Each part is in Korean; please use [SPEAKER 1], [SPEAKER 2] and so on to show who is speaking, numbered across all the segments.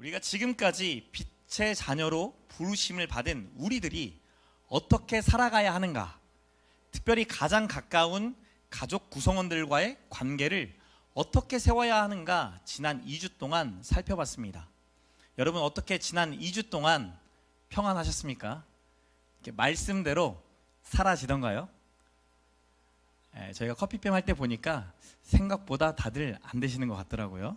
[SPEAKER 1] 우리가 지금까지 빛의 자녀로 부르심을 받은 우리들이 어떻게 살아가야 하는가, 특별히 가장 가까운 가족 구성원들과의 관계를 어떻게 세워야 하는가 지난 2주 동안 살펴봤습니다. 여러분, 어떻게 지난 2주 동안 평안하셨습니까? 말씀대로 사라지던가요? 저희가 커피팸 할 때 보니까 생각보다 다들 안 되시는 것 같더라고요.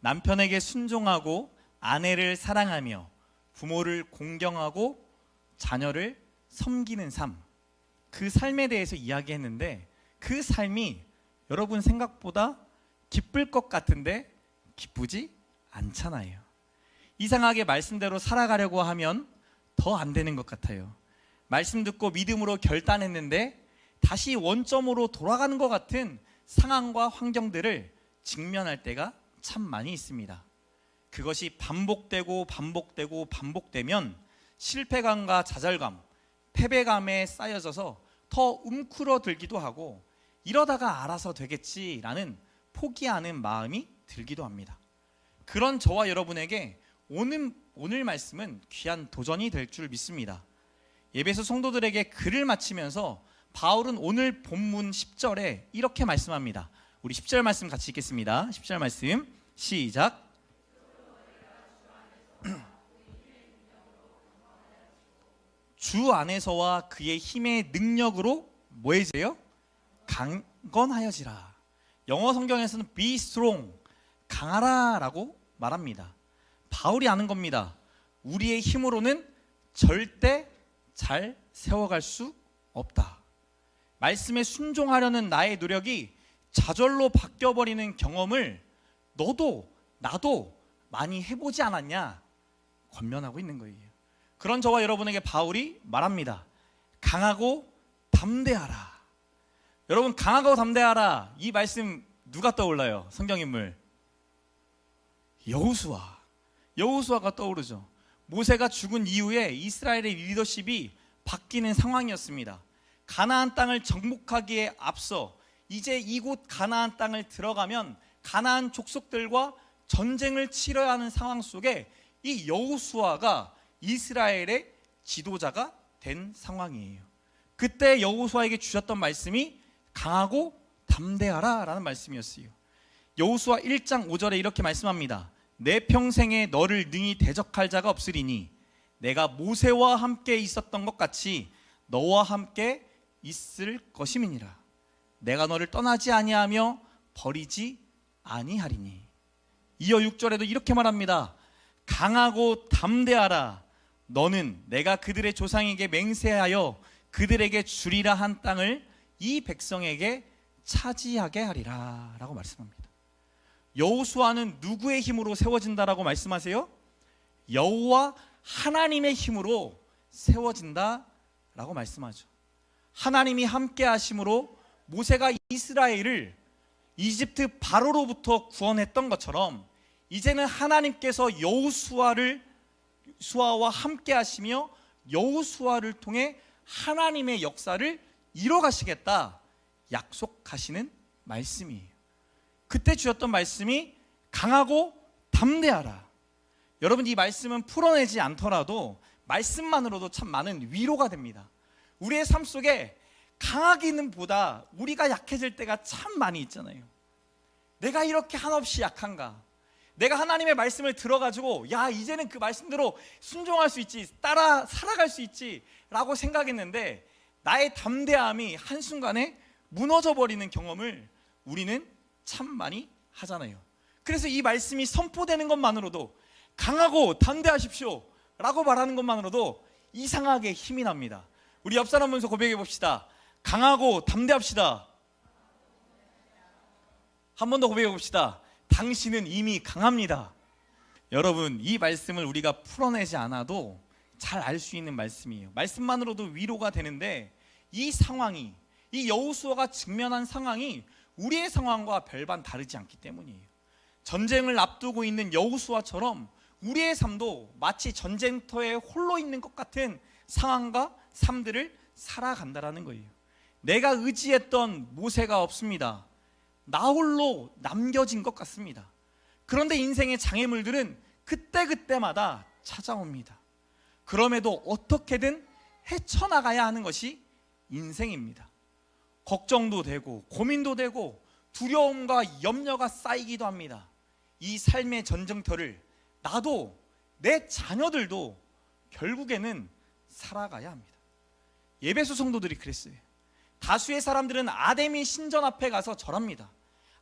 [SPEAKER 1] 남편에게 순종하고 아내를 사랑하며 부모를 공경하고 자녀를 섬기는 삶, 그 삶에 대해서 이야기했는데 그 삶이 여러분 생각보다 기쁠 것 같은데 기쁘지 않잖아요. 이상하게 말씀대로 살아가려고 하면 더 안 되는 것 같아요. 말씀 듣고 믿음으로 결단했는데 다시 원점으로 돌아가는 것 같은 상황과 환경들을 직면할 때가 참 많이 있습니다. 그것이 반복되면 실패감과 좌절감, 패배감에 쌓여져서 더 움츠러들기도 하고 이러다가 알아서 되겠지라는 포기하는 마음이 들기도 합니다. 그런 저와 여러분에게 오늘 말씀은 귀한 도전이 될 줄 믿습니다. 예배소 성도들에게 글을 마치면서 바울은 오늘 본문 10절에 이렇게 말씀합니다. 우리 10절 말씀 같이 읽겠습니다. 10절 말씀 시작. 주 안에서와 그의 힘의 능력으로 뭐 해져요? 강건하여지라. 영어 성경에서는 be strong, 강하라 라고 말합니다. 바울이 아는 겁니다. 우리의 힘으로는 절대 잘 세워갈 수 없다. 말씀에 순종하려는 나의 노력이 좌절로 바뀌어버리는 경험을 너도 나도 많이 해보지 않았냐 권면하고 있는 거예요. 그런 저와 여러분에게 바울이 말합니다. 강하고 담대하라. 여러분, 강하고 담대하라, 이 말씀 누가 떠올라요? 성경인물 여호수아가 떠오르죠. 모세가 죽은 이후에 이스라엘의 리더십이 바뀌는 상황이었습니다. 가나안 땅을 정복하기에 앞서 이제 이곳 가나안 땅을 들어가면 가나안 족속들과 전쟁을 치러야 하는 상황 속에 이 여호수아가 이스라엘의 지도자가 된 상황이에요. 그때 여호수아에게 주셨던 말씀이 강하고 담대하라 라는 말씀이었어요. 여호수아 1장 5절에 이렇게 말씀합니다. 내 평생에 너를 능히 대적할 자가 없으리니 내가 모세와 함께 있었던 것 같이 너와 함께 있을 것임이니라. 내가 너를 떠나지 아니하며 버리지 아니하리니. 이어 6절에도 이렇게 말합니다. 강하고 담대하라. 너는 내가 그들의 조상에게 맹세하여 그들에게 주리라 한 땅을 이 백성에게 차지하게 하리라 라고 말씀합니다. 여호수아는 누구의 힘으로 세워진다라고 말씀하세요? 여호와 하나님의 힘으로 세워진다라고 말씀하죠. 하나님이 함께 하심으로 모세가 이스라엘을 이집트 바로로부터 구원했던 것처럼 이제는 하나님께서 여호수아와 함께 하시며 여호수아를 통해 하나님의 역사를 이뤄가시겠다 약속하시는 말씀이에요. 그때 주셨던 말씀이 강하고 담대하라. 여러분, 이 말씀은 풀어내지 않더라도 말씀만으로도 참 많은 위로가 됩니다. 우리의 삶 속에 강하기는 보다 우리가 약해질 때가 참 많이 있잖아요. 내가 이렇게 한없이 약한가? 내가 하나님의 말씀을 들어가지고 야, 이제는 그 말씀대로 순종할 수 있지, 따라 살아갈 수 있지 라고 생각했는데 나의 담대함이 한순간에 무너져버리는 경험을 우리는 참 많이 하잖아요. 그래서 이 말씀이 선포되는 것만으로도 강하고 담대하십시오 라고 말하는 것만으로도 이상하게 힘이 납니다. 우리 옆 사람 보면서 고백해 봅시다. 강하고 담대합시다. 한 번 더 고백해 봅시다. 당신은 이미 강합니다. 여러분, 이 말씀을 우리가 풀어내지 않아도 잘 알 수 있는 말씀이에요. 말씀만으로도 위로가 되는데 이 상황이, 이 여호수아가 직면한 상황이 우리의 상황과 별반 다르지 않기 때문이에요. 전쟁을 앞두고 있는 여호수아처럼 우리의 삶도 마치 전쟁터에 홀로 있는 것 같은 상황과 삶들을 살아간다라는 거예요. 내가 의지했던 모세가 없습니다. 나 홀로 남겨진 것 같습니다. 그런데 인생의 장애물들은 그때그때마다 찾아옵니다. 그럼에도 어떻게든 헤쳐나가야 하는 것이 인생입니다. 걱정도 되고 고민도 되고 두려움과 염려가 쌓이기도 합니다. 이 삶의 전쟁터를 나도 내 자녀들도 결국에는 살아가야 합니다. 예배소 성도들이 그랬어요. 다수의 사람들은 아데미 신전 앞에 가서 절합니다.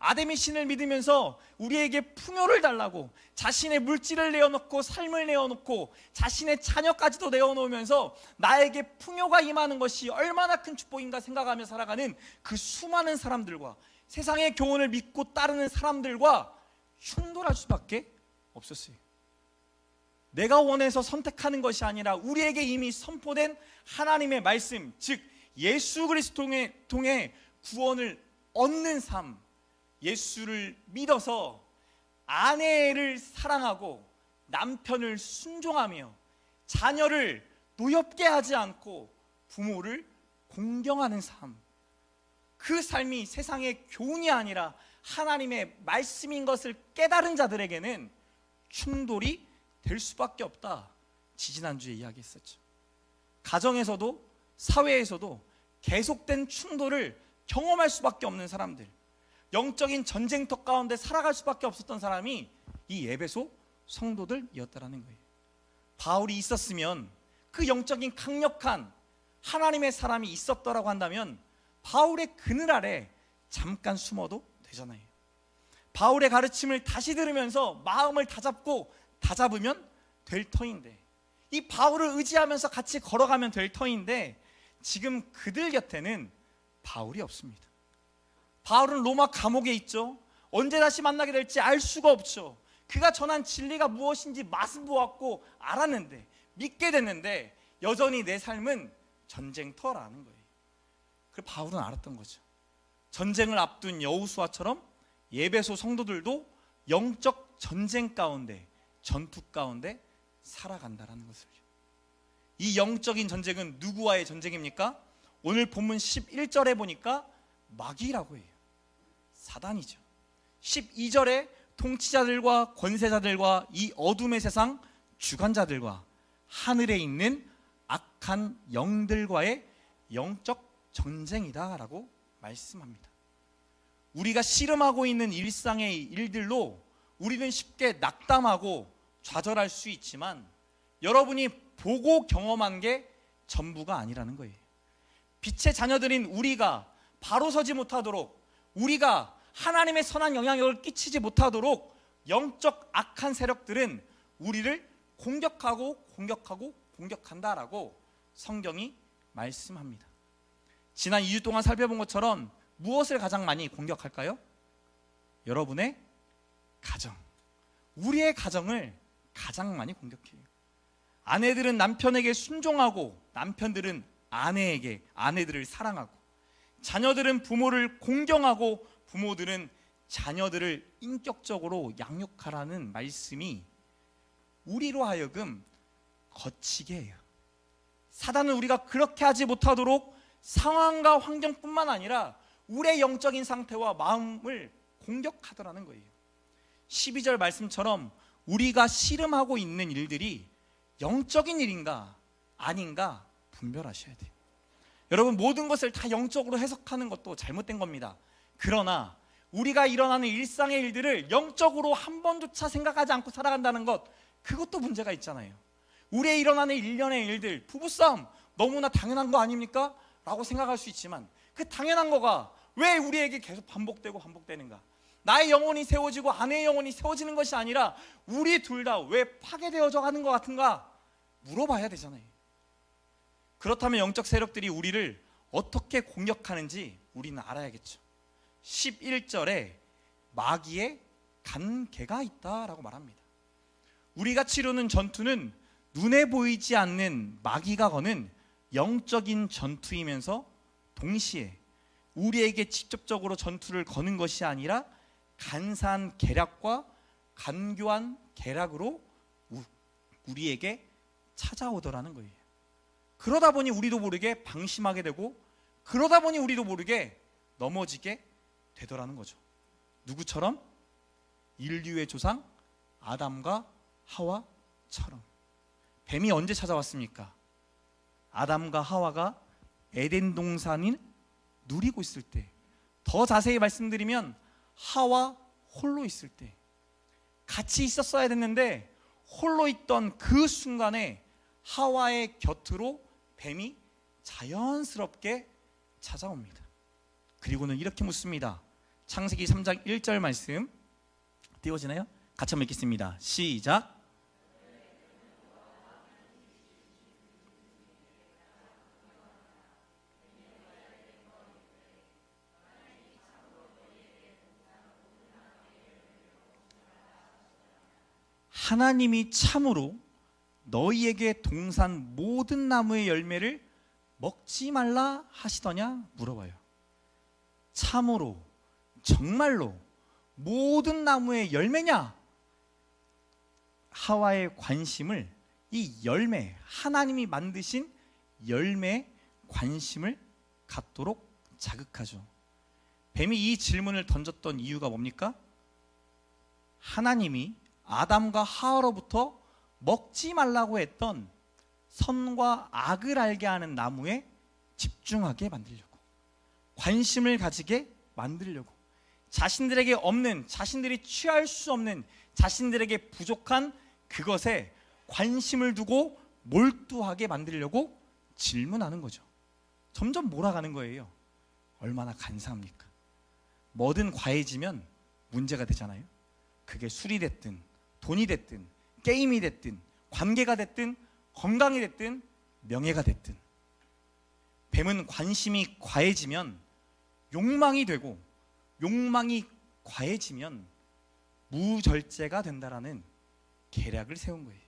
[SPEAKER 1] 아데미 신을 믿으면서 우리에게 풍요를 달라고 자신의 물질을 내어놓고 삶을 내어놓고 자신의 자녀까지도 내어놓으면서 나에게 풍요가 임하는 것이 얼마나 큰 축복인가 생각하며 살아가는 그 수많은 사람들과 세상의 교훈을 믿고 따르는 사람들과 충돌할 수밖에 없었어요. 내가 원해서 선택하는 것이 아니라 우리에게 이미 선포된 하나님의 말씀, 즉 예수 그리스도를 통해 구원을 얻는 삶, 예수를 믿어서 아내를 사랑하고 남편을 순종하며 자녀를 노엽게 하지 않고 부모를 공경하는 삶, 그 삶이 세상의 교훈이 아니라 하나님의 말씀인 것을 깨달은 자들에게는 충돌이 될 수밖에 없다. 지지난주에 이야기했었죠. 가정에서도 사회에서도 계속된 충돌을 경험할 수밖에 없는 사람들, 영적인 전쟁터 가운데 살아갈 수밖에 없었던 사람이 이 에베소 성도들이었다라는 거예요. 바울이 있었으면, 그 영적인 강력한 하나님의 사람이 있었더라고 한다면 바울의 그늘 아래 잠깐 숨어도 되잖아요. 바울의 가르침을 다시 들으면서 마음을 다잡으면 될 터인데, 이 바울을 의지하면서 같이 걸어가면 될 터인데 지금 그들 곁에는 바울이 없습니다. 바울은 로마 감옥에 있죠. 언제 다시 만나게 될지 알 수가 없죠. 그가 전한 진리가 무엇인지 맛은 보았고 알았는데, 믿게 됐는데 여전히 내 삶은 전쟁터라는 거예요. 그래서 바울은 알았던 거죠. 전쟁을 앞둔 여호수아처럼 에베소 성도들도 영적 전쟁 가운데, 전투 가운데 살아간다라는 것을요. 이 영적인 전쟁은 누구와의 전쟁입니까? 오늘 본문 11절에 보니까 마귀라고 해요. 사단이죠. 12절에 통치자들과 권세자들과 이 어둠의 세상 주관자들과 하늘에 있는 악한 영들과의 영적 전쟁이다라고 말씀합니다. 우리가 씨름하고 있는 일상의 일들로 우리는 쉽게 낙담하고 좌절할 수 있지만 여러분이 보고 경험한 게 전부가 아니라는 거예요. 빛의 자녀들인 우리가 바로 서지 못하도록, 우리가 하나님의 선한 영향력을 끼치지 못하도록 영적 악한 세력들은 우리를 공격한다라고 성경이 말씀합니다. 지난 2주 동안 살펴본 것처럼 무엇을 가장 많이 공격할까요? 여러분의 가정, 우리의 가정을 가장 많이 공격해요. 아내들은 남편에게 순종하고 남편들은 아내들을 사랑하고, 자녀들은 부모를 공경하고 부모들은 자녀들을 인격적으로 양육하라는 말씀이 우리로 하여금 거치게 해요. 사단은 우리가 그렇게 하지 못하도록 상황과 환경뿐만 아니라 우리의 영적인 상태와 마음을 공격하더라는 거예요. 12절 말씀처럼 우리가 씨름하고 있는 일들이 영적인 일인가 아닌가 분별하셔야 돼요. 여러분, 모든 것을 다 영적으로 해석하는 것도 잘못된 겁니다. 그러나 우리가 일어나는 일상의 일들을 영적으로 한 번조차 생각하지 않고 살아간다는 것, 그것도 문제가 있잖아요. 우리의 일어나는 일련의 일들, 부부싸움 너무나 당연한 거 아닙니까? 라고 생각할 수 있지만 그 당연한 거가 왜 우리에게 계속 반복되는가? 나의 영혼이 세워지고 아내의 영혼이 세워지는 것이 아니라 우리 둘 다 왜 파괴되어져 가는 것 같은가? 물어봐야 되잖아요. 그렇다면 영적 세력들이 우리를 어떻게 공격하는지 우리는 알아야겠죠. 11절에 마귀의 간계가 있다라고 말합니다. 우리가 치르는 전투는 눈에 보이지 않는 마귀가 거는 영적인 전투이면서 동시에 우리에게 직접적으로 전투를 거는 것이 아니라 간사한 계략과 간교한 계략으로 우리에게 찾아오더라는 거예요. 그러다 보니 우리도 모르게 방심하게 되고, 그러다 보니 우리도 모르게 넘어지게 되더라는 거죠. 누구처럼? 인류의 조상 아담과 하와처럼. 뱀이 언제 찾아왔습니까? 아담과 하와가 에덴 동산을 누리고 있을 때, 더 자세히 말씀드리면 하와 홀로 있을 때, 같이 있었어야 됐는데 홀로 있던 그 순간에 하와의 곁으로 뱀이 자연스럽게 찾아옵니다. 그리고는 이렇게 묻습니다. 창세기 3장 1절 말씀 띄워지나요? 같이 한번 읽겠습니다. 시작. 하나님이 참으로 너희에게 동산 모든 나무의 열매를 먹지 말라 하시더냐 물어봐요. 참으로, 정말로 모든 나무의 열매냐? 하와의 관심을 이 열매, 하나님이 만드신 열매에 관심을 갖도록 자극하죠. 뱀이 이 질문을 던졌던 이유가 뭡니까? 하나님이 아담과 하와로부터 먹지 말라고 했던 선과 악을 알게 하는 나무에 집중하게 만들려고, 관심을 가지게 만들려고, 자신들에게 없는, 자신들이 취할 수 없는, 자신들에게 부족한 그것에 관심을 두고 몰두하게 만들려고 질문하는 거죠. 점점 몰아가는 거예요. 얼마나 간사합니까? 뭐든 과해지면 문제가 되잖아요. 그게 술이 됐든 돈이 됐든 게임이 됐든 관계가 됐든 건강이 됐든 명예가 됐든, 뱀은 관심이 과해지면 욕망이 되고, 욕망이 과해지면 무절제가 된다라는 계략을 세운 거예요.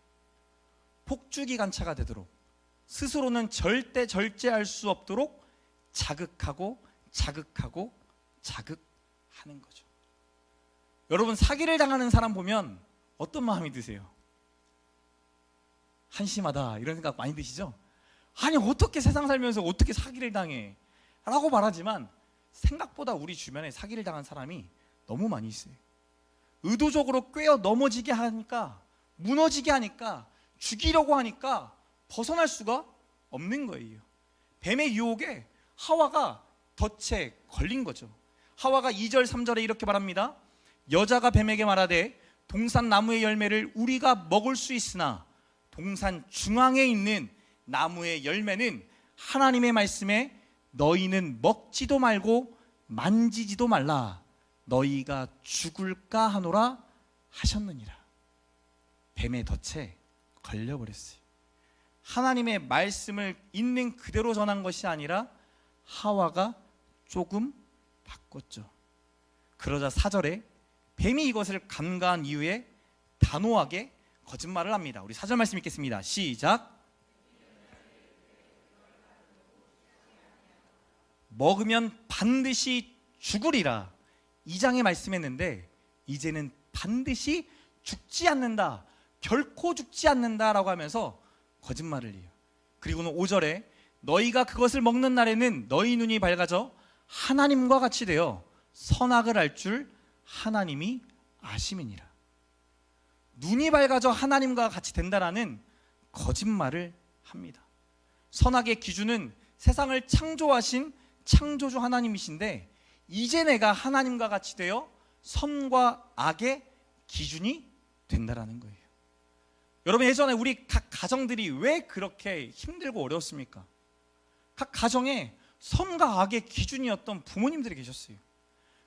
[SPEAKER 1] 폭주기관차가 되도록, 스스로는 절대 절제할 수 없도록 자극하고 자극하고 자극하는 거죠. 여러분, 사기를 당하는 사람 보면 어떤 마음이 드세요? 한심하다 이런 생각 많이 드시죠? 아니, 어떻게 세상 살면서 어떻게 사기를 당해? 라고 말하지만 생각보다 우리 주변에 사기를 당한 사람이 너무 많이 있어요. 의도적으로 꿰어 넘어지게 하니까, 무너지게 하니까, 죽이려고 하니까 벗어날 수가 없는 거예요. 뱀의 유혹에 하와가 덫에 걸린 거죠. 하와가 2절 3절에 이렇게 말합니다. 여자가 뱀에게 말하되 동산 나무의 열매를 우리가 먹을 수 있으나 동산 중앙에 있는 나무의 열매는 하나님의 말씀에 너희는 먹지도 말고 만지지도 말라, 너희가 죽을까 하노라 하셨느니라. 뱀의 덫에 걸려버렸어요. 하나님의 말씀을 있는 그대로 전한 것이 아니라 하와가 조금 바꿨죠. 그러자 4절에 뱀이 이것을 간과한 이후에 단호하게 거짓말을 합니다. 우리 4절 말씀 읽겠습니다. 시작. 먹으면 반드시 죽으리라 2장에 말씀했는데, 이제는 반드시 죽지 않는다, 결코 죽지 않는다라고 하면서 거짓말을 해요. 그리고는 5절에 너희가 그것을 먹는 날에는 너희 눈이 밝아져 하나님과 같이 되어 선악을 알 줄 하나님이 아심이니라. 눈이 밝아져 하나님과 같이 된다라는 거짓말을 합니다. 선악의 기준은 세상을 창조하신 창조주 하나님이신데, 이제 내가 하나님과 같이 되어 선과 악의 기준이 된다라는 거예요. 여러분, 예전에 우리 각 가정들이 왜 그렇게 힘들고 어려웠습니까? 각 가정에 선과 악의 기준이었던 부모님들이 계셨어요.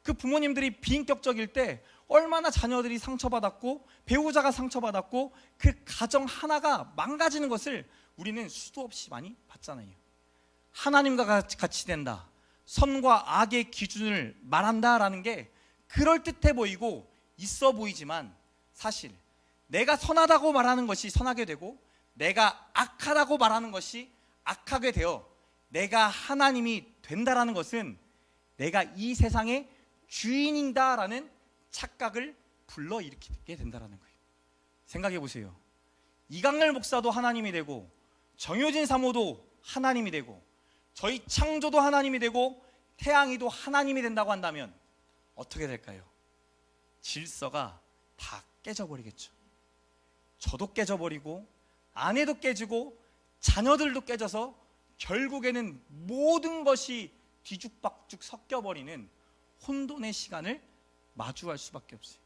[SPEAKER 1] 그 부모님들이 비인격적일 때 얼마나 자녀들이 상처받았고 배우자가 상처받았고 그 가정 하나가 망가지는 것을 우리는 수도 없이 많이 봤잖아요. 하나님과 같이 된다, 선과 악의 기준을 말한다라는 게 그럴듯해 보이고 있어 보이지만, 사실 내가 선하다고 말하는 것이 선하게 되고 내가 악하다고 말하는 것이 악하게 되어 내가 하나님이 된다라는 것은 내가 이 세상의 주인이다라는 착각을 불러일으키게 된다라는 거예요. 생각해 보세요. 이강렬 목사도 하나님이 되고 정효진 사모도 하나님이 되고 저희 창조도 하나님이 되고 태양이도 하나님이 된다고 한다면 어떻게 될까요? 질서가 다 깨져버리겠죠. 저도 깨져버리고 아내도 깨지고 자녀들도 깨져서 결국에는 모든 것이 뒤죽박죽 섞여버리는 혼돈의 시간을 마주할 수밖에 없어요.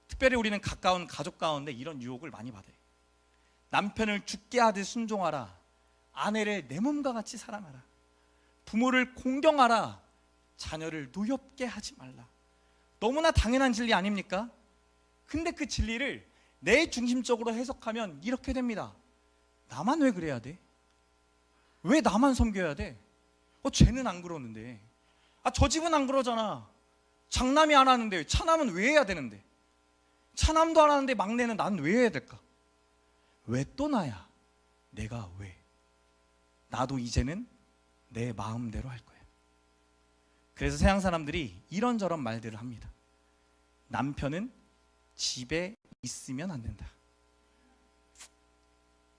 [SPEAKER 1] 특별히 우리는 가까운 가족 가운데 이런 유혹을 많이 받아요. 남편을 죽게 하듯 순종하라, 아내를 내 몸과 같이 사랑하라, 부모를 공경하라, 자녀를 노엽게 하지 말라. 너무나 당연한 진리 아닙니까? 근데 그 진리를 내 중심적으로 해석하면 이렇게 됩니다. 나만 왜 그래야 돼? 왜 나만 섬겨야 돼? 쟤는 안 그러는데, 저 집은 안 그러잖아. 장남이 안 하는데 차남은 왜 해야 되는데, 차남도 안 하는데 막내는 난 왜 해야 될까? 왜 또 나야? 내가 왜? 나도 이제는 내 마음대로 할 거야. 그래서 서양 사람들이 이런저런 말들을 합니다. 남편은 집에 있으면 안 된다.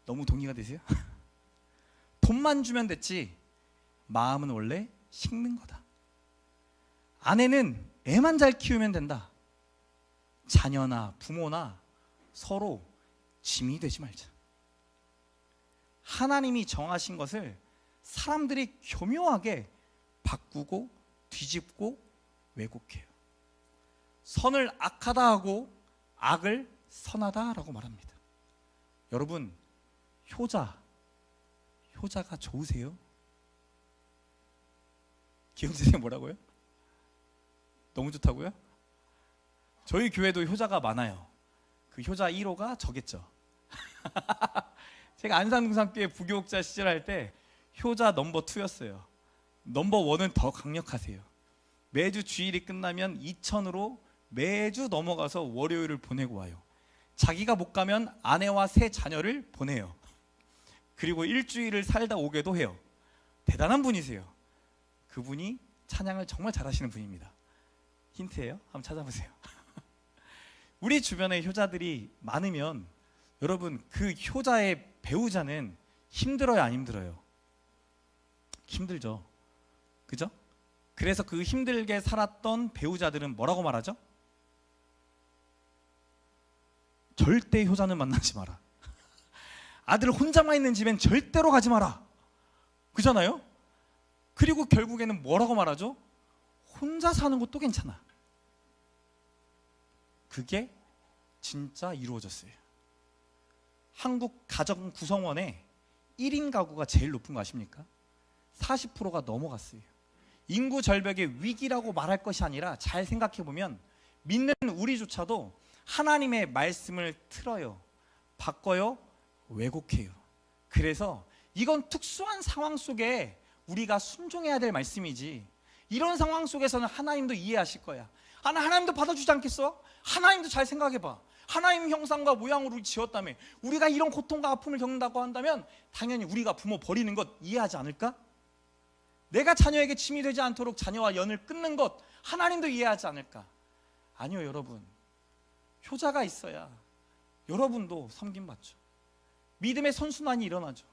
[SPEAKER 1] 너무 동의가 되세요? 돈만 주면 됐지 마음은 원래 식는 거다. 아내는 애만 잘 키우면 된다. 자녀나 부모나 서로 짐이 되지 말자. 하나님이 정하신 것을 사람들이 교묘하게 바꾸고 뒤집고 왜곡해요. 선을 악하다 하고 악을 선하다 라고 말합니다. 여러분, 효자가 좋으세요? 기영선생님 뭐라고요? 너무 좋다고요? 저희 교회도 효자가 많아요. 그 효자 1호가 저겠죠. 제가 안산동산교회 부교육자 시절할 때 효자 넘버 2였어요. 넘버 1은 더 강력하세요. 매주 주일이 끝나면 이천으로 매주 넘어가서 월요일을 보내고 와요. 자기가 못 가면 아내와 새 자녀를 보내요. 그리고 일주일을 살다 오게도 해요. 대단한 분이세요. 그분이 찬양을 정말 잘하시는 분입니다. 힌트예요. 한번 찾아보세요. 우리 주변에 효자들이 많으면 여러분, 그 효자의 배우자는 힘들어요, 안 힘들어요? 힘들죠. 그죠? 그래서 그 힘들게 살았던 배우자들은 뭐라고 말하죠? 절대 효자는 만나지 마라. 아들 혼자만 있는 집엔 절대로 가지 마라. 그잖아요? 그리고 결국에는 뭐라고 말하죠? 혼자 사는 것도 괜찮아. 그게 진짜 이루어졌어요. 한국 가정 구성원의 1인 가구가 제일 높은 거 아십니까? 40%가 넘어갔어요. 인구 절벽의 위기라고 말할 것이 아니라 잘 생각해보면 믿는 우리조차도 하나님의 말씀을 틀어요, 바꿔요, 왜곡해요. 그래서 이건 특수한 상황 속에 우리가 순종해야 될 말씀이지, 이런 상황 속에서는 하나님도 이해하실 거야. 하나님도 받아주지 않겠어? 하나님도 잘 생각해봐. 하나님 형상과 모양으로 지었다며 우리가 이런 고통과 아픔을 겪는다고 한다면 당연히 우리가 부모 버리는 것 이해하지 않을까? 내가 자녀에게 짐이 되지 않도록 자녀와 연을 끊는 것 하나님도 이해하지 않을까? 아니요, 여러분. 효자가 있어야 여러분도 섬김받죠. 믿음의 선순환이 일어나죠.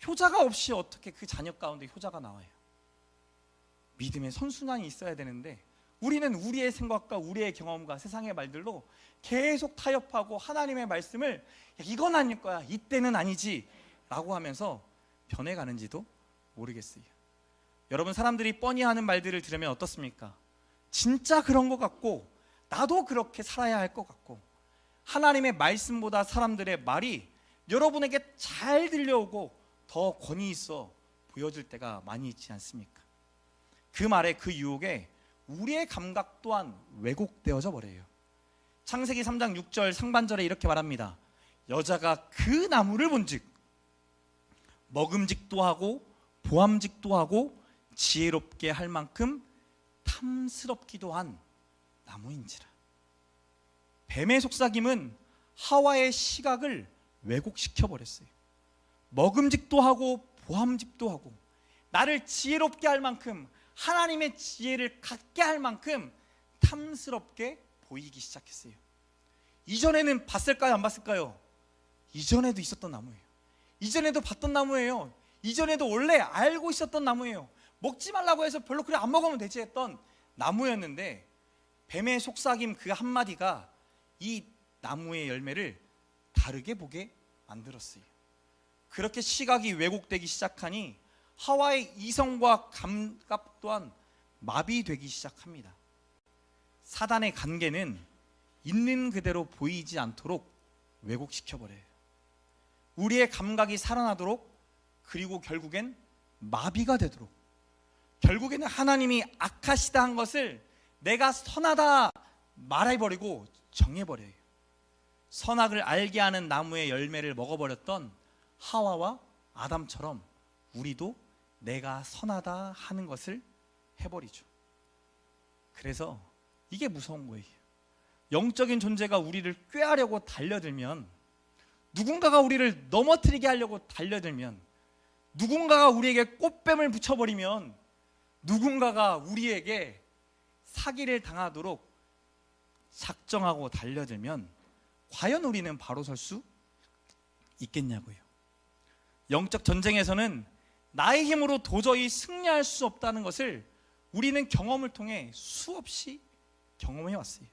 [SPEAKER 1] 효자가 없이 어떻게 그 자녀 가운데 효자가 나와요? 믿음의 선순환이 있어야 되는데 우리는 우리의 생각과 우리의 경험과 세상의 말들로 계속 타협하고 하나님의 말씀을 이건 아닐 거야, 이때는 아니지 라고 하면서 변해가는지도 모르겠어요. 여러분, 사람들이 뻔히 하는 말들을 들으면 어떻습니까? 진짜 그런 것 같고 나도 그렇게 살아야 할 것 같고, 하나님의 말씀보다 사람들의 말이 여러분에게 잘 들려오고 더 권위 있어 보여질 때가 많이 있지 않습니까? 그 말에, 그 유혹에 우리의 감각 또한 왜곡되어져 버려요. 창세기 3장 6절 상반절에 이렇게 말합니다. 여자가 그 나무를 본즉 먹음직도 하고 보암직도 하고 지혜롭게 할 만큼 탐스럽기도 한 나무인지라. 뱀의 속삭임은 하와의 시각을 왜곡시켜 버렸어요. 먹음직도 하고 보암직도 하고 나를 지혜롭게 할 만큼, 하나님의 지혜를 갖게 할 만큼 탐스럽게 보이기 시작했어요. 이전에는 봤을까요, 안 봤을까요? 이전에도 있었던 나무예요. 이전에도 봤던 나무예요. 이전에도 원래 알고 있었던 나무예요. 먹지 말라고 해서 별로 그래 안 먹으면 되지 했던 나무였는데 뱀의 속삭임 그 한마디가 이 나무의 열매를 다르게 보게 만들었어요. 그렇게 시각이 왜곡되기 시작하니 하와의 이성과 감각 또한 마비되기 시작합니다. 사단의 관계는 있는 그대로 보이지 않도록 왜곡시켜버려요. 우리의 감각이 살아나도록, 그리고 결국엔 마비가 되도록, 결국에는 하나님이 악하시다 한 것을 내가 선하다 말해버리고 정해버려요. 선악을 알게 하는 나무의 열매를 먹어버렸던 하와와 아담처럼 우리도 내가 선하다 하는 것을 해버리죠. 그래서 이게 무서운 거예요. 영적인 존재가 우리를 꾀하려고 달려들면, 누군가가 우리를 넘어뜨리게 하려고 달려들면, 누군가가 우리에게 꽃뱀을 붙여버리면, 누군가가 우리에게 사기를 당하도록 작정하고 달려들면 과연 우리는 바로 설 수 있겠냐고요. 영적 전쟁에서는 나의 힘으로 도저히 승리할 수 없다는 것을 우리는 경험을 통해 수없이 경험해 왔어요.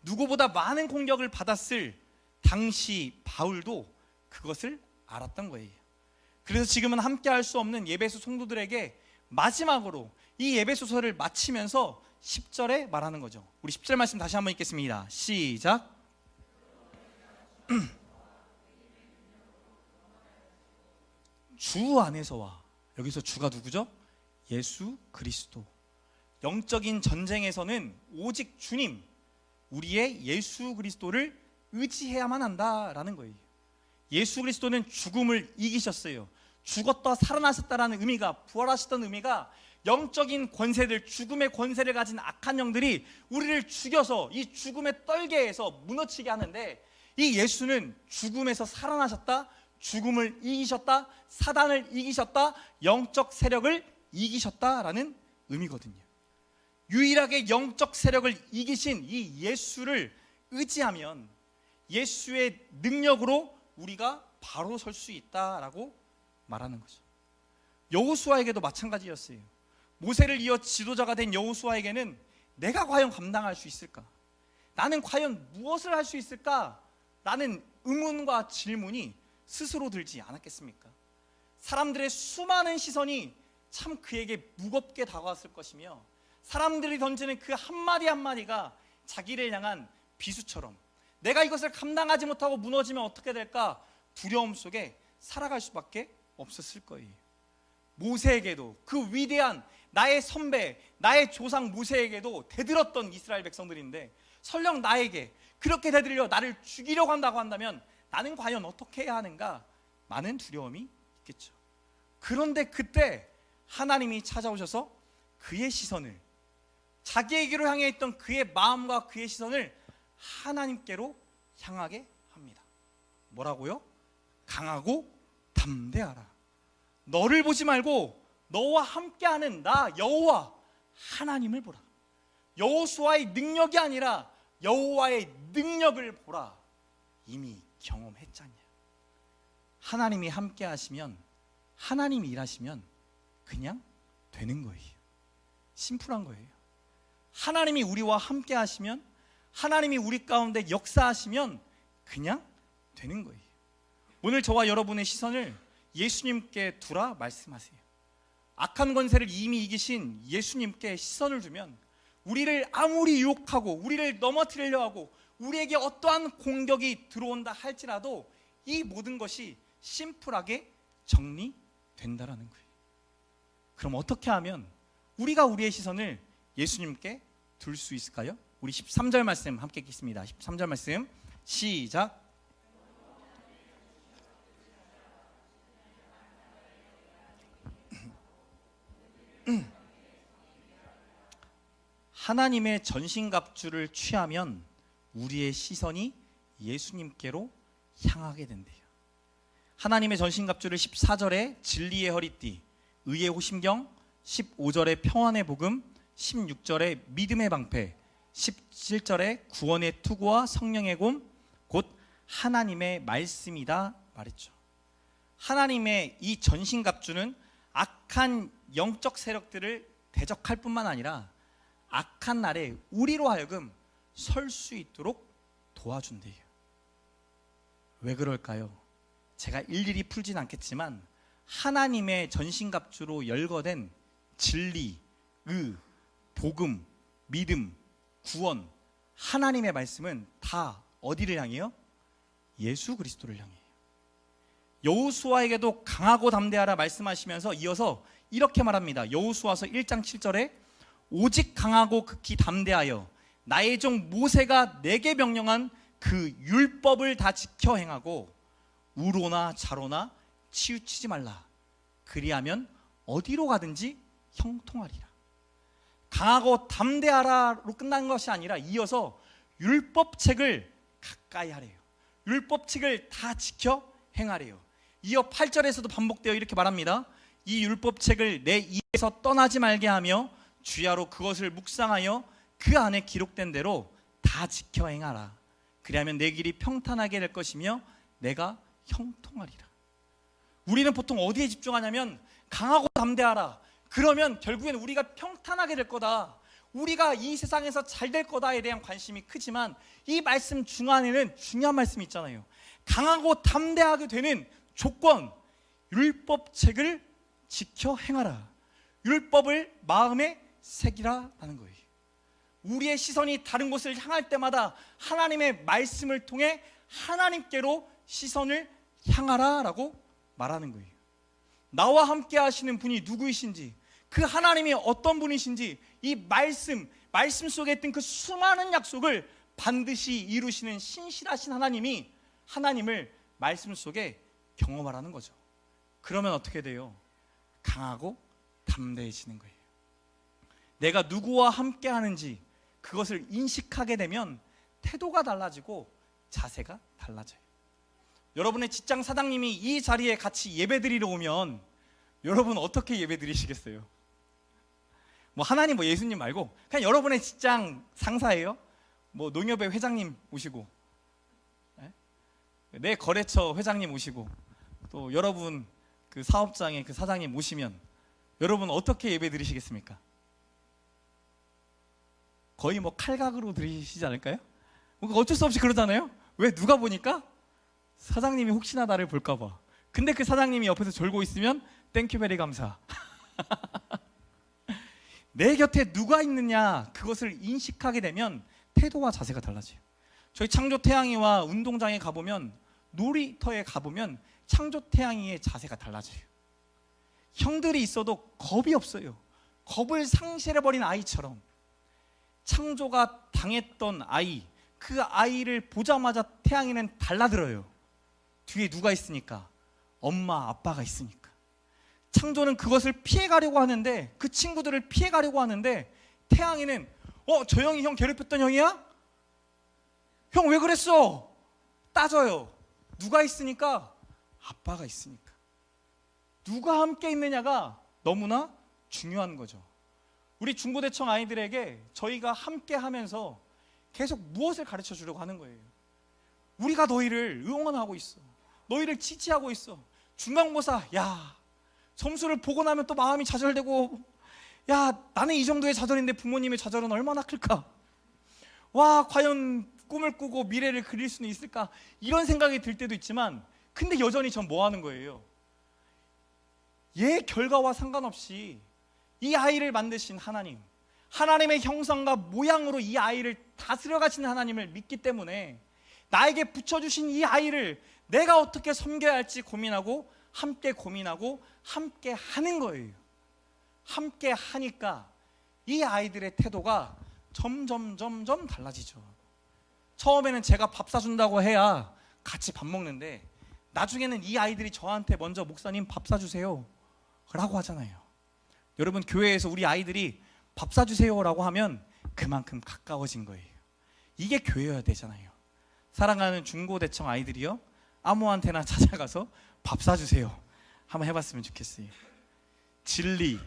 [SPEAKER 1] 누구보다 많은 공격을 받았을 당시 바울도 그것을 알았던 거예요. 그래서 지금은 함께 할 수 없는 예배소 성도들에게 마지막으로 이 예배소서를 마치면서 10절에 말하는 거죠. 우리 10절 말씀 다시 한번 읽겠습니다. 시작. 주 안에서와, 여기서 주가 누구죠? 예수 그리스도. 영적인 전쟁에서는 오직 주님, 우리의 예수 그리스도를 의지해야만 한다라는 거예요. 예수 그리스도는 죽음을 이기셨어요. 죽었다 살아나셨다라는 의미가, 부활하셨다는 의미가, 영적인 권세들, 죽음의 권세를 가진 악한 영들이 우리를 죽여서 이 죽음의 떨게에서 무너지게 하는데, 이 예수는 죽음에서 살아나셨다, 죽음을 이기셨다, 사단을 이기셨다, 영적 세력을 이기셨다라는 의미거든요. 유일하게 영적 세력을 이기신 이 예수를 의지하면 예수의 능력으로 우리가 바로 설 수 있다라고 말하는 거죠. 여호수아에게도 마찬가지였어요. 모세를 이어 지도자가 된 여호수아에게는 내가 과연 감당할 수 있을까? 나는 과연 무엇을 할 수 있을까? 라는 의문과 질문이 스스로 들지 않았겠습니까? 사람들의 수많은 시선이 참 그에게 무겁게 다가왔을 것이며, 사람들이 던지는 그 한마디 한마디가 자기를 향한 비수처럼, 내가 이것을 감당하지 못하고 무너지면 어떻게 될까 두려움 속에 살아갈 수밖에 없었을 거예요. 모세에게도, 그 위대한 나의 선배, 나의 조상 모세에게도 대들었던 이스라엘 백성들인데, 설령 나에게 그렇게 대들려 나를 죽이려고 한다고 한다면 나는 과연 어떻게 해야 하는가? 많은 두려움이 있겠죠. 그런데 그때 하나님이 찾아오셔서 그의 시선을, 자기에게로 향해 있던 그의 마음과 그의 시선을 하나님께로 향하게 합니다. 뭐라고요? 강하고 담대하라. 너를 보지 말고 너와 함께하는 나 여호와 하나님을 보라. 여호수아의 능력이 아니라 여호와의 능력을 보라. 이미 경험했잖냐. 하나님이 함께 하시면, 하나님이 일하시면 그냥 되는 거예요. 심플한 거예요. 하나님이 우리와 함께 하시면, 하나님이 우리 가운데 역사하시면 그냥 되는 거예요. 오늘 저와 여러분의 시선을 예수님께 두라 말씀하세요. 악한 권세를 이미 이기신 예수님께 시선을 두면 우리를 아무리 유혹하고 우리를 넘어뜨리려 하고 우리에게 어떠한 공격이 들어온다 할지라도 이 모든 것이 심플하게 정리된다라는 거예요. 그럼 어떻게 하면 우리가 우리의 시선을 예수님께 둘 수 있을까요? 우리 13절 말씀 함께 읽겠습니다. 13절 말씀 시작. 하나님의 전신갑주를 취하면 우리의 시선이 예수님께로 향하게 된대요. 하나님의 전신갑주를 14절에 진리의 허리띠, 의의 호심경, 15절에 평안의 복음, 16절에 믿음의 방패, 17절에 구원의 투구와 성령의 곰, 곧 하나님의 말씀이다 말했죠. 하나님의 이 전신갑주는 악한 영적 세력들을 대적할 뿐만 아니라 악한 날에 우리로 하여금 설 수 있도록 도와준대요. 왜 그럴까요? 제가 일일이 풀진 않겠지만 하나님의 전신갑주로 열거된 진리, 복음, 믿음, 구원, 하나님의 말씀은 다 어디를 향해요? 예수 그리스도를 향해요. 여호수아에게도 강하고 담대하라 말씀하시면서 이어서 이렇게 말합니다. 여호수아서 1장 7절에 오직 강하고 극히 담대하여 나의 종 모세가 내게 명령한 그 율법을 다 지켜 행하고 우로나 좌로나 치우치지 말라. 그리하면 어디로 가든지 형통하리라. 강하고 담대하라로 끝난 것이 아니라 이어서 율법책을 가까이 하래요. 율법책을 다 지켜 행하래요. 이어 8절에서도 반복되어 이렇게 말합니다. 이 율법책을 내 입에서 떠나지 말게 하며 주야로 그것을 묵상하여 그 안에 기록된 대로 다 지켜 행하라. 그리하면 내 길이 평탄하게 될 것이며 내가 형통하리라. 우리는 보통 어디에 집중하냐면 강하고 담대하라. 그러면 결국엔 우리가 평탄하게 될 거다. 우리가 이 세상에서 잘 될 거다에 대한 관심이 크지만 이 말씀 중간에는 중요한 말씀이 있잖아요. 강하고 담대하게 되는 조건, 율법책을 지켜 행하라. 율법을 마음에 새기라라는 거예요. 우리의 시선이 다른 곳을 향할 때마다 하나님의 말씀을 통해 하나님께로 시선을 향하라라고 말하는 거예요. 나와 함께 하시는 분이 누구이신지, 그 하나님이 어떤 분이신지, 이 말씀 속에 있던 그 수많은 약속을 반드시 이루시는 신실하신 하나님을 말씀 속에 경험하라는 거죠. 그러면 어떻게 돼요? 강하고 담대해지는 거예요. 내가 누구와 함께 하는지 그것을 인식하게 되면 태도가 달라지고 자세가 달라져요. 여러분의 직장 사장님이 이 자리에 같이 예배드리러 오면 여러분 어떻게 예배드리시겠어요? 뭐 하나님 뭐 예수님 말고 그냥 여러분의 직장 상사예요. 뭐 농협의 회장님 오시고 내 거래처 회장님 오시고 또 여러분 그 사업장의 그 사장님 오시면 여러분 어떻게 예배드리시겠습니까? 거의 뭐 칼각으로 드리시지 않을까요? 어쩔 수 없이 그러잖아요. 왜? 누가 보니까 사장님이 혹시나 나를 볼까 봐. 근데 그 사장님이 옆에서 졸고 있으면 땡큐 베리 감사. 내 곁에 누가 있느냐 그것을 인식하게 되면 태도와 자세가 달라져요. 저희 창조태양이와 운동장에 가보면, 놀이터에 가보면 창조태양이의 자세가 달라져요. 형들이 있어도 겁이 없어요. 겁을 상실해버린 아이처럼. 창조가 당했던 아이, 그 아이를 보자마자 태양이는 달라들어요. 뒤에 누가 있으니까? 엄마, 아빠가 있으니까. 창조는 그것을 피해가려고 하는데, 그 친구들을 피해가려고 하는데, 태양이는 저 형이 형 괴롭혔던 형이야? 형 왜 그랬어? 따져요. 누가 있으니까? 아빠가 있으니까. 누가 함께 있느냐가 너무나 중요한 거죠. 우리 중고대청 아이들에게 저희가 함께 하면서 계속 무엇을 가르쳐 주려고 하는 거예요. 우리가 너희를 응원하고 있어. 너희를 지지하고 있어. 중간고사, 야, 점수를 보고 나면 또 마음이 좌절되고, 야, 나는 이 정도의 좌절인데 부모님의 좌절은 얼마나 클까? 와, 과연 꿈을 꾸고 미래를 그릴 수는 있을까? 이런 생각이 들 때도 있지만, 근데 여전히 전 뭐 하는 거예요? 얘 결과와 상관없이 이 아이를 만드신 하나님, 하나님의 형상과 모양으로 이 아이를 다스려 가시는 하나님을 믿기 때문에 나에게 붙여주신 이 아이를 내가 어떻게 섬겨야 할지 고민하고 함께 하는 거예요. 함께 하니까 이 아이들의 태도가 점점 달라지죠. 처음에는 제가 밥 사준다고 해야 같이 밥 먹는데, 나중에는 이 아이들이 저한테 먼저 목사님 밥 사주세요 라고 하잖아요. 여러분, 교회에서 우리 아이들이 밥 사주세요 라고 하면 그만큼 가까워진 거예요. 이게 교회여야 되잖아요. 사랑하는 중고대청 아이들이요, 아무한테나 찾아가서 밥 사주세요 한번 해봤으면 좋겠어요. 진리,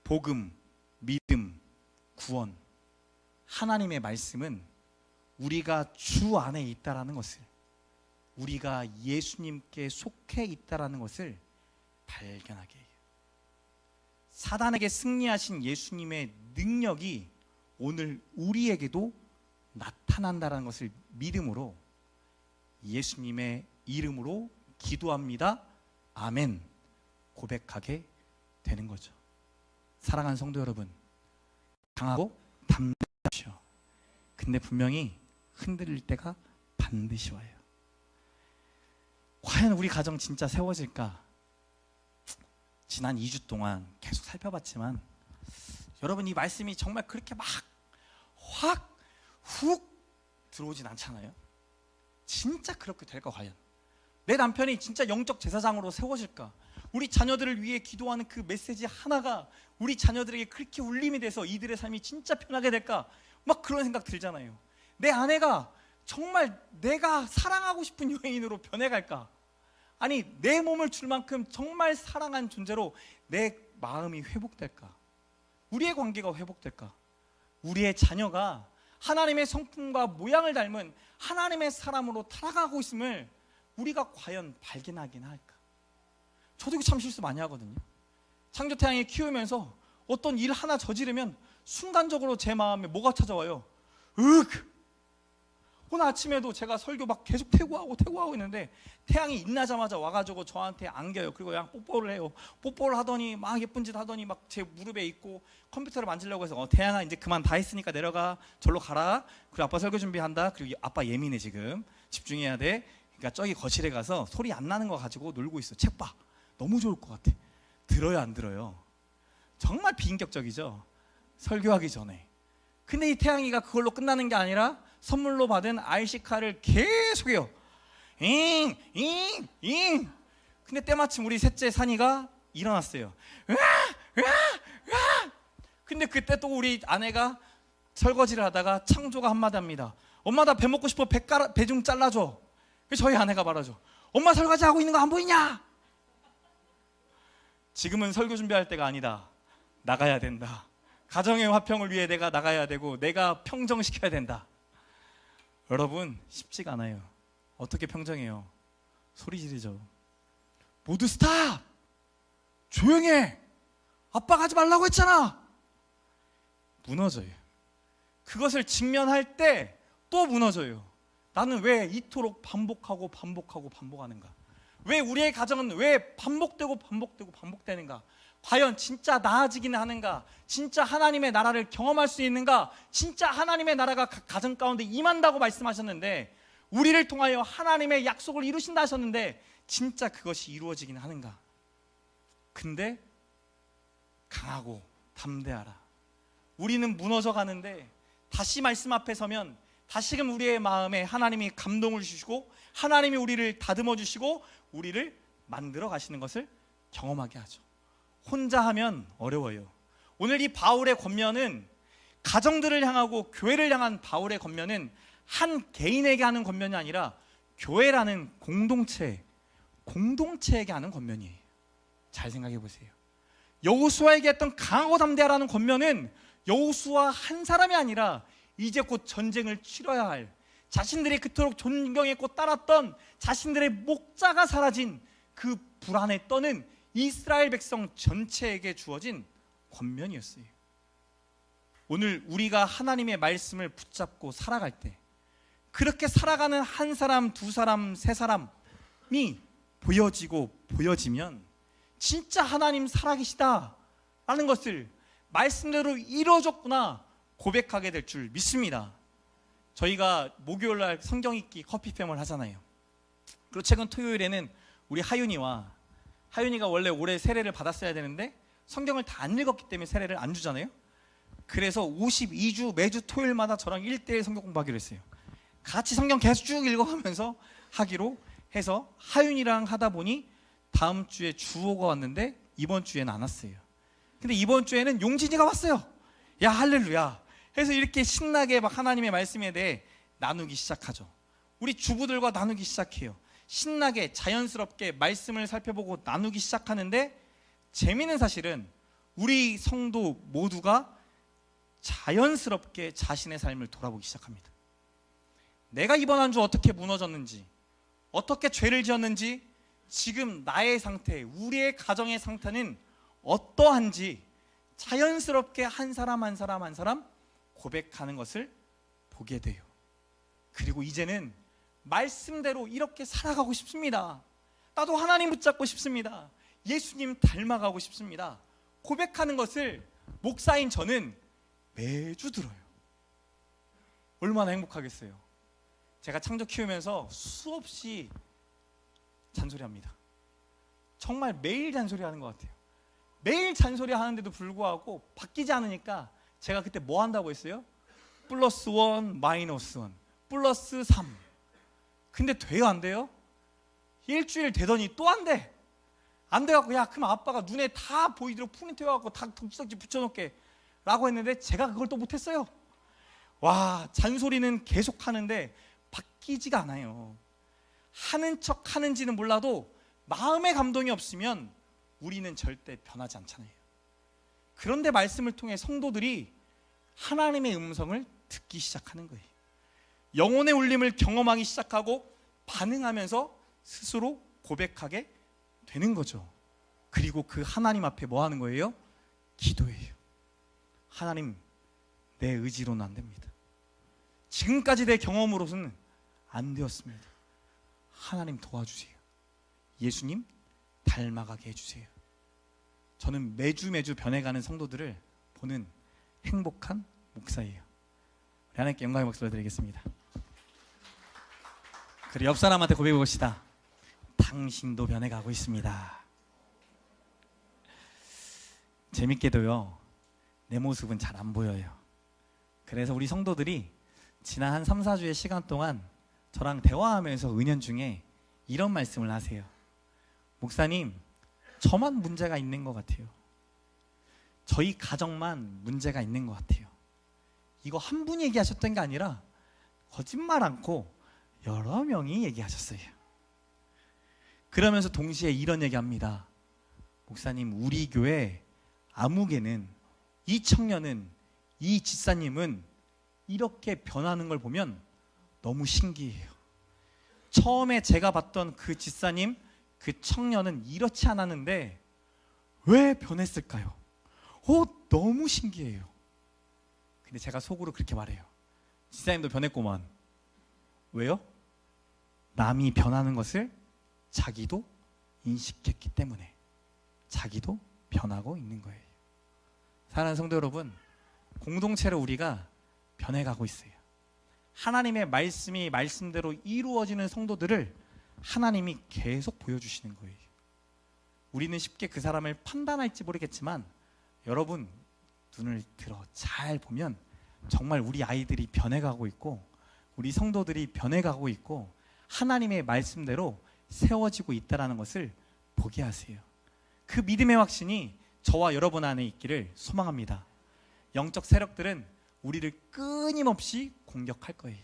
[SPEAKER 1] 복음, 믿음, 구원, 하나님의 말씀은 우리가 주 안에 있다라는 것을, 우리가 예수님께 속해 있다라는 것을 발견하게 해요. 사단에게 승리하신 예수님의 능력이 오늘 우리에게도 나타난다는 것을 믿음으로 예수님의 이름으로 기도합니다. 아멘. 고백하게 되는 거죠. 사랑하는 성도 여러분, 강하고 담대하십시오. 근데 분명히 흔들릴 때가 반드시 와요. 과연 우리 가정 진짜 세워질까? 지난 2주 동안 계속 살펴봤지만 여러분, 이 말씀이 정말 그렇게 막 확 훅 들어오진 않잖아요. 진짜 그렇게 될까? 과연 내 남편이 진짜 영적 제사장으로 세워질까? 우리 자녀들을 위해 기도하는 그 메시지 하나가 우리 자녀들에게 그렇게 울림이 돼서 이들의 삶이 진짜 편하게 될까? 막 그런 생각 들잖아요. 내 아내가 정말 내가 사랑하고 싶은 여인으로 변해갈까? 아니, 내 몸을 줄 만큼 정말 사랑한 존재로 내 마음이 회복될까? 우리의 관계가 회복될까? 우리의 자녀가 하나님의 성품과 모양을 닮은 하나님의 사람으로 타락하고 있음을 우리가 과연 발견하긴 할까? 저도 이거 참 실수 많이 하거든요. 창조태양이 키우면서 어떤 일 하나 저지르면 순간적으로 제 마음에 뭐가 찾아와요? 오늘 아침에도 제가 설교 막 계속 퇴고하고 있는데 태양이 인나자마자 와가지고 저한테 안겨요. 그리고 그냥 뽀뽀를 해요. 뽀뽀를 하더니 막 예쁜 짓 하더니 막 제 무릎에 있고 컴퓨터를 만지려고 해서 태양아, 이제 그만 다 했으니까 내려가, 절로 가라. 그리고 아빠 설교 준비한다. 그리고 아빠 예민해, 지금 집중해야 돼. 그러니까 저기 거실에 가서 소리 안 나는 거 가지고 놀고 있어. 책 봐. 너무 좋을 것 같아. 들어요, 안 들어요? 정말 비인격적이죠, 설교하기 전에. 근데 이 태양이가 그걸로 끝나는 게 아니라 선물로 받은 RC카를 계속해요. 잉잉잉. 근데 때마침 우리 셋째 산이가 일어났어요. 근데 그때 또 우리 아내가 설거지를 하다가 창조가 한마디 합니다. 엄마, 나 배 먹고 싶어. 배 좀 잘라줘. 저희 아내가 말하죠. 엄마, 설거지 하고 있는 거 안 보이냐? 지금은 설교 준비할 때가 아니다. 나가야 된다. 가정의 화평을 위해 내가 나가야 되고 내가 평정시켜야 된다. 여러분, 쉽지가 않아요. 어떻게 평정해요? 소리 지르죠. 모두 스탑! 조용해! 아빠가 하지 말라고 했잖아! 무너져요. 그것을 직면할 때 또 무너져요. 나는 왜 이토록 반복하는가? 왜 우리의 가정은 왜 반복되는가? 과연 진짜 나아지기는 하는가? 진짜 하나님의 나라를 경험할 수 있는가? 진짜 하나님의 나라가 가정 가운데 임한다고 말씀하셨는데, 우리를 통하여 하나님의 약속을 이루신다 하셨는데 진짜 그것이 이루어지기는 하는가? 근데 강하고 담대하라. 우리는 무너져 가는데 다시 말씀 앞에 서면 다시금 우리의 마음에 하나님이 감동을 주시고 하나님이 우리를 다듬어 주시고 우리를 만들어 가시는 것을 경험하게 하죠. 혼자 하면 어려워요. 오늘 이 바울의 권면은 가정들을 향하고 교회를 향한 바울의 권면은 한 개인에게 하는 권면이 아니라 교회라는 공동체에게 하는 권면이에요. 잘 생각해 보세요. 여호수아에게 했던 강하고 담대하라는 권면은 여호수아 한 사람이 아니라 이제 곧 전쟁을 치러야 할, 자신들이 그토록 존경했고 따랐던 자신들의 목자가 사라진 그 불안에 떠는 이스라엘 백성 전체에게 주어진 권면이었어요. 오늘 우리가 하나님의 말씀을 붙잡고 살아갈 때 그렇게 살아가는 한 사람, 두 사람, 세 사람이 보여지면 진짜 하나님 살아계시다라는 것을 말씀대로 이루어졌구나 고백하게 될 줄 믿습니다. 저희가 목요일날 성경 읽기 커피팸을 하잖아요. 그리고 최근 토요일에는 우리 하윤이가 원래 올해 세례를 받았어야 되는데 성경을 다 안 읽었기 때문에 세례를 안 주잖아요. 그래서 52주 매주 토요일마다 저랑 1대1 성경 공부하기로 했어요. 같이 성경 계속 쭉 읽어가면서 하기로 해서 하윤이랑 하다 보니 다음 주에 주호가 왔는데 이번 주에는 안 왔어요. 근데 이번 주에는 용진이가 왔어요. 야, 할렐루야. 그래서 이렇게 신나게 막 하나님의 말씀에 대해 나누기 시작하죠. 우리 주부들과 나누기 시작해요. 신나게 자연스럽게 말씀을 살펴보고 나누기 시작하는데 재미있는 사실은 우리 성도 모두가 자연스럽게 자신의 삶을 돌아보기 시작합니다. 내가 이번 한 주 어떻게 무너졌는지, 어떻게 죄를 지었는지, 지금 나의 상태, 우리의 가정의 상태는 어떠한지 자연스럽게 한 사람 한 사람 고백하는 것을 보게 돼요. 그리고 이제는 말씀대로 이렇게 살아가고 싶습니다. 나도 하나님 붙잡고 싶습니다. 예수님 닮아가고 싶습니다. 고백하는 것을 목사인 저는 매주 들어요. 얼마나 행복하겠어요. 제가 창조 키우면서 수없이 잔소리합니다. 정말 매일 잔소리하는 것 같아요. 매일 잔소리하는데도 불구하고 바뀌지 않으니까 제가 그때 뭐 한다고 했어요? 플러스 1, 마이너스 1, 플러스 3. 근데 돼요, 안 돼요? 일주일 되더니 또 안 돼. 안 돼갖고, 야, 그럼 아빠가 눈에 다 보이도록 프린트 해갖고 다 덕지덕지 붙여놓게 라고 했는데 제가 그걸 또 못했어요. 와, 잔소리는 계속 하는데 바뀌지가 않아요. 하는 척 하는지는 몰라도 마음의 감동이 없으면 우리는 절대 변하지 않잖아요. 그런데 말씀을 통해 성도들이 하나님의 음성을 듣기 시작하는 거예요. 영혼의 울림을 경험하기 시작하고 반응하면서 스스로 고백하게 되는 거죠. 그리고 그 하나님 앞에 뭐 하는 거예요? 기도해요. 하나님, 내 의지로는 안 됩니다. 지금까지 내 경험으로서는 안 되었습니다. 하나님 도와주세요. 예수님 닮아가게 해주세요. 저는 매주 변해가는 성도들을 보는 행복한 목사예요. 우리 하나님께 영광의 목소리를 드리겠습니다. 그리고 옆 사람한테 고백해 봅시다. 당신도 변해가고 있습니다. 재밌게도요, 내 모습은 잘 안 보여요. 그래서 우리 성도들이 지난 한 3, 4주의 시간 동안 저랑 대화하면서 은연중에 이런 말씀을 하세요. 목사님, 저만 문제가 있는 것 같아요. 저희 가정만 문제가 있는 것 같아요. 이거 한 분이 얘기하셨던 게 아니라 거짓말 않고 여러 명이 얘기하셨어요. 그러면서 동시에 이런 얘기합니다. 목사님, 우리 교회 아무개는, 이 청년은, 이 집사님은 이렇게 변하는 걸 보면 너무 신기해요. 처음에 제가 봤던 그 집사님, 그 청년은 이렇지 않았는데 왜 변했을까요? 너무 신기해요. 근데 제가 속으로 그렇게 말해요. 집사님도 변했구만. 왜요? 남이 변하는 것을 자기도 인식했기 때문에 자기도 변하고 있는 거예요. 사랑하는 성도 여러분, 공동체로 우리가 변해가고 있어요. 하나님의 말씀이 말씀대로 이루어지는 성도들을 하나님이 계속 보여주시는 거예요. 우리는 쉽게 그 사람을 판단할지 모르겠지만 여러분 눈을 들어 잘 보면 정말 우리 아이들이 변해가고 있고 우리 성도들이 변해가고 있고 하나님의 말씀대로 세워지고 있다는 것을 보게 하세요. 그 믿음의 확신이 저와 여러분 안에 있기를 소망합니다. 영적 세력들은 우리를 끊임없이 공격할 거예요.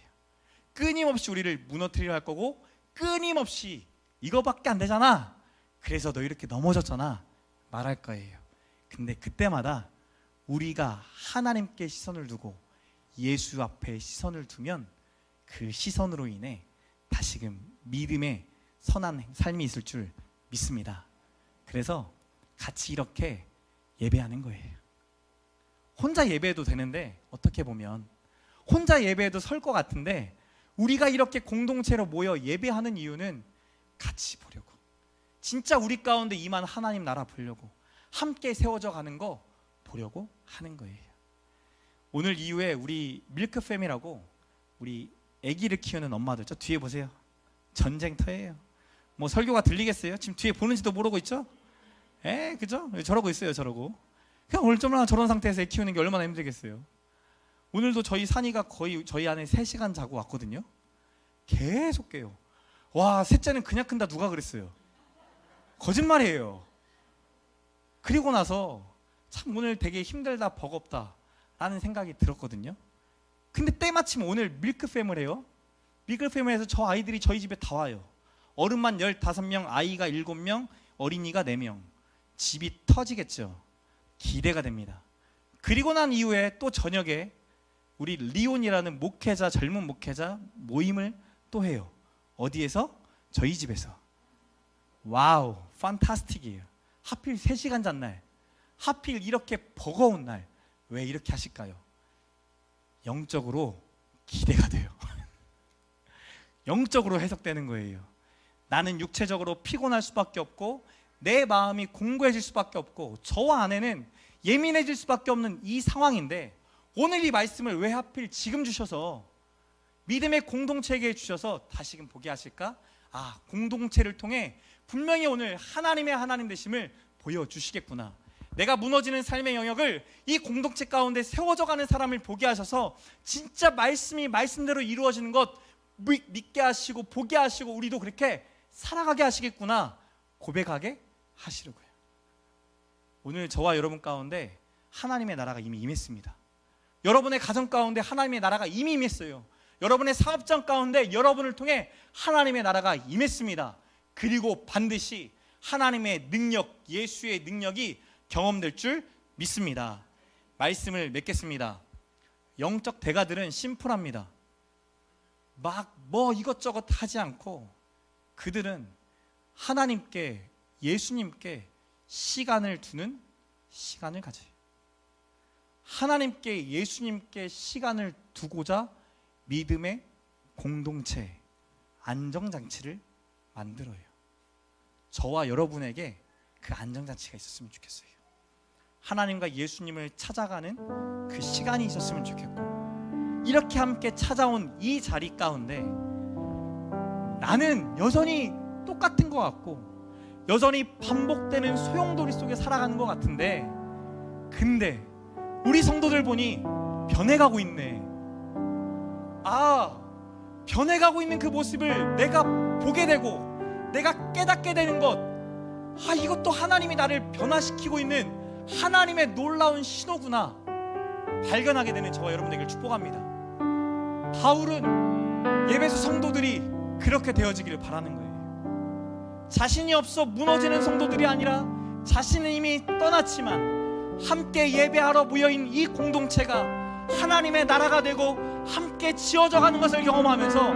[SPEAKER 1] 끊임없이 우리를 무너뜨리려 할 거고 끊임없이 이거밖에 안 되잖아, 그래서 너 이렇게 넘어졌잖아 말할 거예요. 근데 그때마다 우리가 하나님께 시선을 두고 예수 앞에 시선을 두면 그 시선으로 인해 다시금 믿음의 선한 삶이 있을 줄 믿습니다. 그래서 같이 이렇게 예배하는 거예요. 혼자 예배해도 되는데 어떻게 보면 혼자 예배해도 설 것 같은데 우리가 이렇게 공동체로 모여 예배하는 이유는 같이 보려고, 진짜 우리 가운데 임한 하나님 나라 보려고, 함께 세워져 가는 거 보려고 하는 거예요. 오늘 이후에 우리 밀크팸이라고 우리 아기를 키우는 엄마들, 저 뒤에 보세요. 전쟁터예요. 뭐 설교가 들리겠어요? 지금 뒤에 보는지도 모르고 있죠? 그죠? 저러고 있어요. 저러고 그냥 얼마나 저런 상태에서 애 키우는 게 얼마나 힘들겠어요. 오늘도 저희 산이가 거의 저희 안에 3시간 자고 왔거든요. 계속 깨요. 와, 셋째는 그냥 큰다 누가 그랬어요? 거짓말이에요. 그리고 나서 참 오늘 되게 힘들다 버겁다 라는 생각이 들었거든요. 근데 때마침 오늘 밀크팸을 해요. 밀크팸을 해서 저 아이들이 저희 집에 다 와요. 어른만 15명, 아이가 7명, 어린이가 4명. 집이 터지겠죠. 기대가 됩니다. 그리고 난 이후에 또 저녁에 우리 리온이라는 목회자, 젊은 목회자 모임을 또 해요. 어디에서? 저희 집에서. 와우, 판타스틱이에요. 하필 3시간 잔 날, 하필 이렇게 버거운 날, 왜 이렇게 하실까요? 영적으로 기대가 돼요. 영적으로 해석되는 거예요. 나는 육체적으로 피곤할 수밖에 없고 내 마음이 공고해질 수밖에 없고 저와 아내는 예민해질 수밖에 없는 이 상황인데 오늘 이 말씀을 왜 하필 지금 주셔서 믿음의 공동체에게 주셔서 다시금 보게 하실까? 공동체를 통해 분명히 오늘 하나님의 하나님 되심을 보여주시겠구나. 내가 무너지는 삶의 영역을 이 공동체 가운데 세워져 가는 사람을 보게 하셔서 진짜 말씀이 말씀대로 이루어지는 것 믿게 하시고 보게 하시고 우리도 그렇게 살아가게 하시겠구나 고백하게 하시려고요. 오늘 저와 여러분 가운데 하나님의 나라가 이미 임했습니다. 여러분의 가정 가운데 하나님의 나라가 이미 임했어요. 여러분의 사업장 가운데 여러분을 통해 하나님의 나라가 임했습니다. 그리고 반드시 하나님의 능력, 예수의 능력이 경험될 줄 믿습니다. 말씀을 맺겠습니다. 영적 대가들은 심플합니다. 막 이것저것 하지 않고 그들은 하나님께, 예수님께 시간을 두는 시간을 가져요. 하나님께, 예수님께 시간을 두고자 믿음의 공동체, 안정장치를 만들어요. 저와 여러분에게 그 안정장치가 있었으면 좋겠어요. 하나님과 예수님을 찾아가는 그 시간이 있었으면 좋겠고, 이렇게 함께 찾아온 이 자리 가운데 나는 여전히 똑같은 것 같고 여전히 반복되는 소용돌이 속에 살아가는 것 같은데, 근데 우리 성도들 보니 변해가고 있네. 변해가고 있는 그 모습을 내가 보게 되고 내가 깨닫게 되는 것, 이것도 하나님이 나를 변화시키고 있는 하나님의 놀라운 신호구나 발견하게 되는 저와 여러분에게 축복합니다. 바울은 예배소 성도들이 그렇게 되어지기를 바라는 거예요. 자신이 없어 무너지는 성도들이 아니라 자신은 이미 떠났지만 함께 예배하러 모여있는 이 공동체가 하나님의 나라가 되고 함께 지어져 가는 것을 경험하면서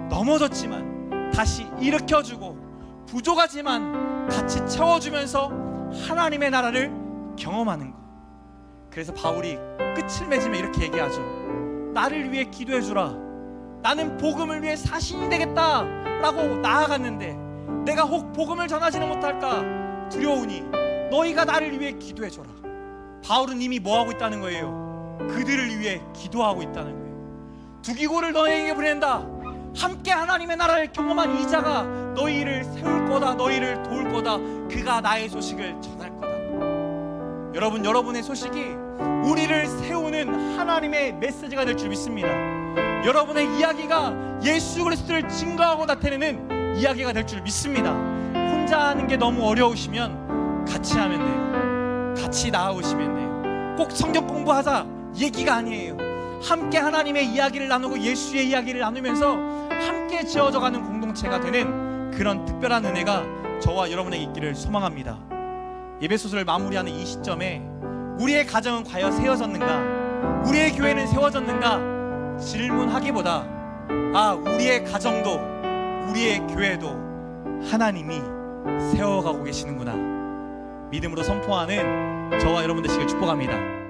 [SPEAKER 1] 넘어졌지만 다시 일으켜주고 부족하지만 같이 채워주면서 하나님의 나라를 경험하는 것. 그래서 바울이 끝을 맺으며 이렇게 얘기하죠. 나를 위해 기도해주라. 나는 복음을 위해 사신이 되겠다 라고 나아갔는데 내가 혹 복음을 전하지는 못할까 두려우니 너희가 나를 위해 기도해줘라. 바울은 이미 뭐하고 있다는 거예요? 그들을 위해 기도하고 있다는 거예요. 두기고를 너희에게 보낸다. 함께 하나님의 나라를 경험한 이자가 너희를 세울 거다. 너희를 도울 거다. 그가 나의 소식을 전할 거다. 여러분, 여러분의 소식이 우리를 세우는 하나님의 메시지가 될 줄 믿습니다. 여러분의 이야기가 예수 그리스도를 증거하고 나타내는 이야기가 될 줄 믿습니다. 혼자 하는 게 너무 어려우시면 같이 하면 돼요. 같이 나아오시면 돼요. 꼭 성경 공부하자 얘기가 아니에요. 함께 하나님의 이야기를 나누고 예수의 이야기를 나누면서 함께 지어져가는 공동체가 되는 그런 특별한 은혜가 저와 여러분에게 있기를 소망합니다. 예배소설을 마무리하는 이 시점에 우리의 가정은 과연 세워졌는가? 우리의 교회는 세워졌는가? 질문하기보다 우리의 가정도 우리의 교회도 하나님이 세워가고 계시는구나 믿음으로 선포하는 저와 여러분 되시길 축복합니다.